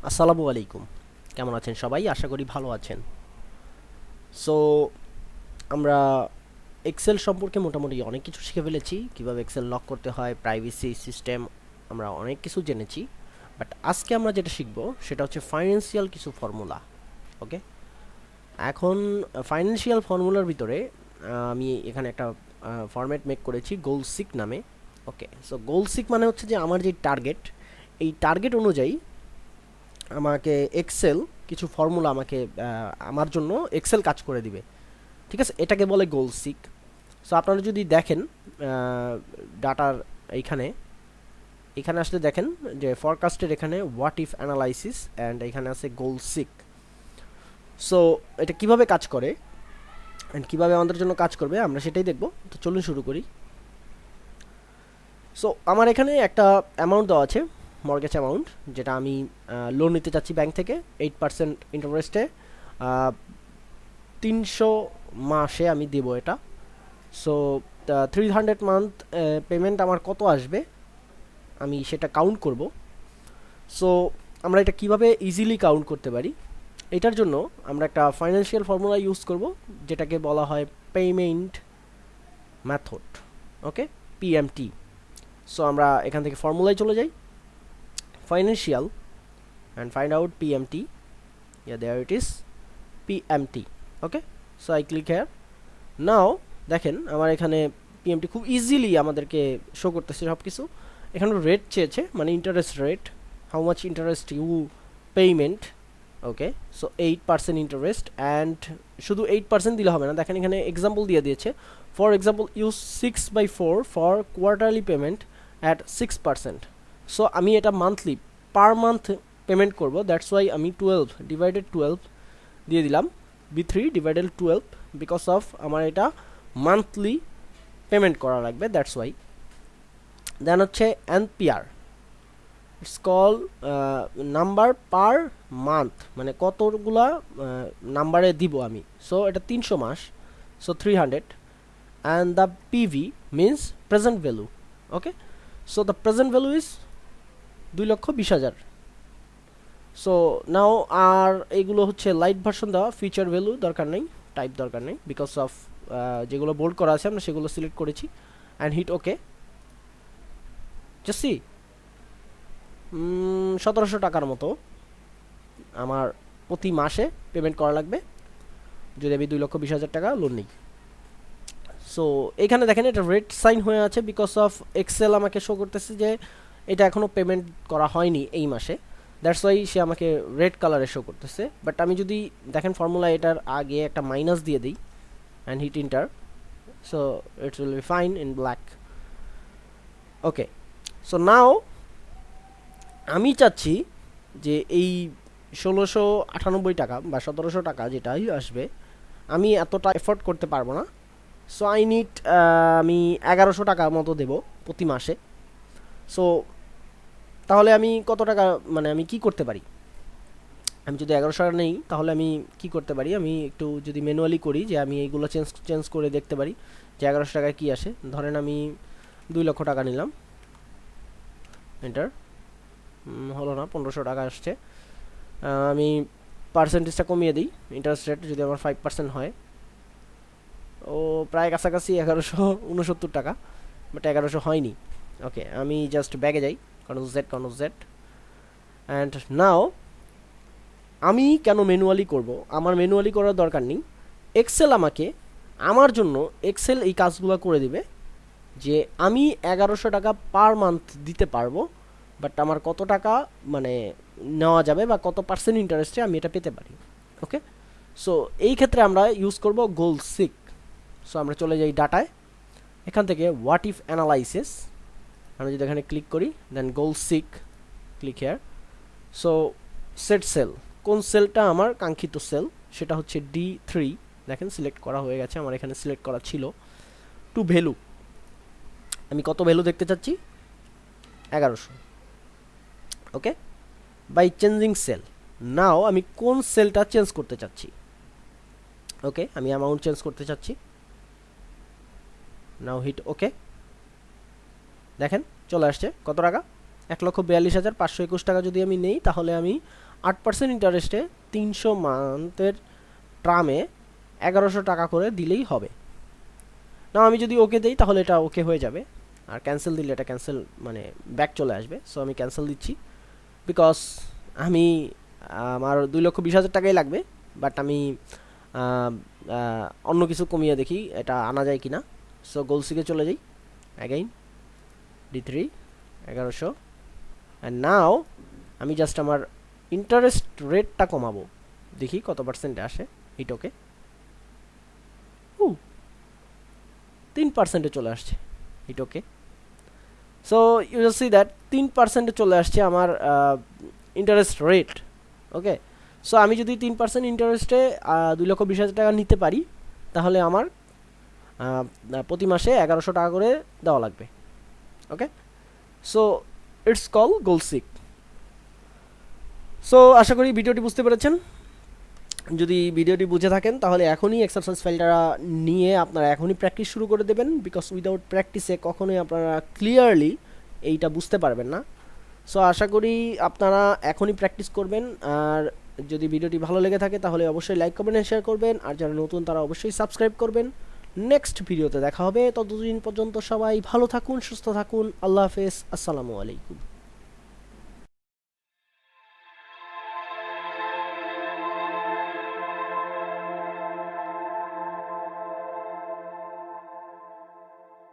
আসসালামু আলাইকুম। কেমন আছেন সবাই? আশা করি ভালো আছেন। সো আমরা এক্সেল সম্পর্কে মোটামুটি অনেক কিছু শিখে ফেলেছি, কিভাবে এক্সেল লক করতে হয়, প্রাইভেসি সিস্টেম, আমরা অনেক কিছু জেনেছি। বাট আজকে আমরা যেটা শিখব সেটা হচ্ছে ফাইন্যান্সিয়াল কিছু ফর্মুলা। ওকে, এখন ফাইন্যান্সিয়াল ফর্মুলার ভিতরে আমি এখানে একটা ফরম্যাট মেক করেছি গোল সিক নামে। ওকে, সো গোল সিক মানে হচ্ছে যে আমার যে টার্গেট, এই টার্গেট অনুযায়ী আমাকে এক্সেল কিছু ফর্মুলা আমাকে আমার জন্য এক্সেল কাজ করে দিবে। ঠিক আছে, এটাকে বলে গোল সিক। সো আপনারা যদি দেখেন ডাটার এইখানে এখানে আসলে দেখেন যে ফরকাস্টের এখানে হোয়াট ইফ অ্যানালাইসিস অ্যান্ড এখানে আছে গোল সিক। সো এটা কিভাবে কাজ করে অ্যান্ড কীভাবে আমাদের জন্য কাজ করবে আমরা সেটাই দেখব। তো চলুন শুরু করি। সো আমার এখানে একটা অ্যামাউন্ট দেওয়া আছে, মর্গেজ অ্যামাউন্ট, যেটা আমি লোন নিতে চাচ্ছি ব্যাংক থেকে 8% ইন্টারেস্টে। 300 মাসে আমি দেব এটা। সো 300 মান্থ পেমেন্ট আমার কত আসবে আমি সেটা কাউন্ট করব। সো আমরা এটা কিভাবে ইজিলি কাউন্ট করতে পারি, এটার জন্য আমরা একটা ফাইন্যান্সিয়াল ফর্মুলা ইউজ করব, যেটাকে বলা হয় পেমেন্ট মেথড। ওকে, পিএমটি। সো আমরা এখান থেকে ফর্মুলায় চলে যাই, financial, and find out PMT. Yeah, there it is, PMT. Okay, so I click here. Now দেখেন আমার এখানে পিএমটি খুব ইজিলি আমাদেরকে শো করতেছে সব কিছু। এখানে রেট চেয়েছে, মানে interest rate, how much interest you payment. Okay, so 8% interest, and শুধু 8% দিলে হবে না, দেখেন এখানে এক্সাম্পল দিয়ে দিয়েছে। For example use 6/4 for quarterly payment at 6%। So আমি এটা মান্থলি পার মান্থ পেমেন্ট করব, দ্যাটস ওয়াই আমি 12 দিয়ে দিলাম, B3/12, বিকজ অফ আমার এটা মান্থলি পেমেন্ট করা লাগবে, দ্যাটস ওয়াই। দেন হচ্ছে NPR, it's call number per month, মানে কতগুলা নাম্বারে দিব আমি। সো এটা 300 মাস, so 300, and the PV means present value. Okay, so the present value is 2,20,000। So now আর এইগুলো হচ্ছে লাইট ভার্সন দেওয়া, ফিচার ভ্যালু দরকার নেই, টাইপ দরকার নেই, বিকজ অফ যেগুলো বোল্ড করা আছে আমরা সেগুলো সিলেক্ট করেছি, and hit okay. Just see 1700 টাকার মতো আমার প্রতি মাসে পেমেন্ট করা লাগবে যদি আমি 2,20,000 টাকা লোন নিই। সো এখানে দেখেন এটা রেড সাইন হয়ে আছে, বিকজ অফ এক্সেল আমাকে শো করতেছে যে এটা এখনও পেমেন্ট করা হয়নি এই মাসে, দ্যাটস ওয়াই সে আমাকে রেড কালারে শো করতেছে। বাট আমি যদি দেখেন ফর্মুলা এটার আগে একটা মাইনাস দিয়ে দিই and hit enter, so it's will be fine in black. Okay, so now আমি চাচ্ছি যে এই 1,698 টাকা বা 1,700 টাকা যেটাই আসবে, আমি এতটা এফোর্ড করতে পারবো না। সো আই নিড, আমি 1,100 টাকা মতো দেব প্রতি মাসে। সো তাহলে আমি কত টাকা, মানে আমি কি করতে পারি, আমি যদি 1,100 টাকা নেই তাহলে আমি কি করতে পারি, আমি একটু যদি ম্যানুয়ালি করি যে আমি এইগুলো চেঞ্জ করে দেখতে পারি যে 1,100 টাকায় কী আসে। ধরেন আমি 2,00,000 টাকা নিলাম, এন্টার, হলো না, 1,500 টাকা আসছে। আমি পার্সেন্টেজটা কমিয়ে দিই, ইন্টারেস্ট রেট যদি আমার 5% হয়, ও প্রায় কাছাকাছি 1,169 টাকা, বাট 1,100 হয়নি। ওকে, আমি জাস্ট ব্যাগে যাই, কন্ট্রোল জেড, অ্যান্ড নাও আমি কেন ম্যানুয়ালি করব, আমার ম্যানুয়ালি করার দরকার নেই, এক্সেল আমাকে আমার জন্য এক্সেল এই কাজগুলো করে দিবে যে আমি 1,100 টাকা পার মান্থ দিতে পারবো, বাট আমার কত টাকা মানে নেওয়া যাবে বা কত পার্সেন্ট ইন্টারেস্টে আমি এটা পেতে পারি। ওকে, সো এই ক্ষেত্রে আমরা ইউজ করব গোল সিক। সো আমরা চলে যাই ডাটায়, এখান থেকে হোয়াট ইফ অ্যানালাইসিস, আমরা যদি এখানে ক্লিক করি, then goal seek, click here. So set cell, কোন সেলটা আমার কাঙ্ক্ষিত সেল, সেটা হচ্ছে D3। দেখেন সিলেক্ট করা হয়ে গেছে, আমার এখানে সিলেক্ট করা ছিল। টু ভ্যালু, আমি কত ভ্যালু দেখতে চাচ্ছি, 1,100। ওকে, বাই চেঞ্জিং সেল, নাও আমি কোন সেলটা চেঞ্জ করতে চাচ্ছি। ওকে, আমি অ্যামাউন্ট চেঞ্জ করতে চাচ্ছি, নাও হিট ওকে। দেখেন চলে আসছে কত টাকা, 1,42,521 টাকা যদি আমি নেই তাহলে আমি 8% ইন্টারেস্টে 300 মান্থের টার্মে 1100 টাকা করে দিলেই হবে। না আমি যদি ওকে দিই তাহলে এটা ওকে হয়ে যাবে, আর ক্যান্সেল দিলে এটা ক্যান্সেল মানে ব্যাক চলে আসবে। সো আমি ক্যান্সেল দিচ্ছি বিকজ আমি আমার 2,20,000 টাকাই লাগবে, বাট আমি অন্য কিছু কমিয়ে দেখি এটা আনা যায় কিনা। সো গোলসিকে চলে যাই, অ্যাগেইন D3 1100, অ্যান্ড নাও আমি জাস্ট আমার ইন্টারেস্ট রেটটা কমাবো, দেখি কত পার্সেন্টে আসে। হিট ওকে, 3%-এ চলে আসছে। Hit okay, so you will see that 3%-এ চলে আসছে আমার ইন্টারেস্ট রেট। ওকে, সো আমি যদি 3% ইন্টারেস্টে 2,20,000 টাকা নিতে পারি তাহলে আমার প্রতি মাসে 1100 টাকা করে দেওয়া লাগবে। ওকে, সো ইটস কল গোলসিক। সো আশা করি ভিডিওটি বুঝতে পেরেছেন। যদি ভিডিওটি বুঝে থাকেন তাহলে এখনই এক্সারসাইজ ফাইলটা নিয়ে আপনারা এখনই প্র্যাকটিস শুরু করে দেবেন, বিকজ উইদাউট প্র্যাকটিসে কখনোই আপনারা ক্লিয়ারলি এইটা বুঝতে পারবেন না। সো আশা করি আপনারা এখনই প্র্যাকটিস করবেন, আর যদি ভিডিওটি ভালো লেগে থাকে তাহলে অবশ্যই লাইক কমেন্ট এন্ড শেয়ার করবেন, আর যারা নতুন তারা অবশ্যই সাবস্ক্রাইব করবেন। নেক্সট ভিডিওতে দেখা হবে, ততদিন পর্যন্ত সবাই ভালো থাকুন, সুস্থ থাকুন, আল্লাহ হাফেজ, আসসালামু আলাইকুম।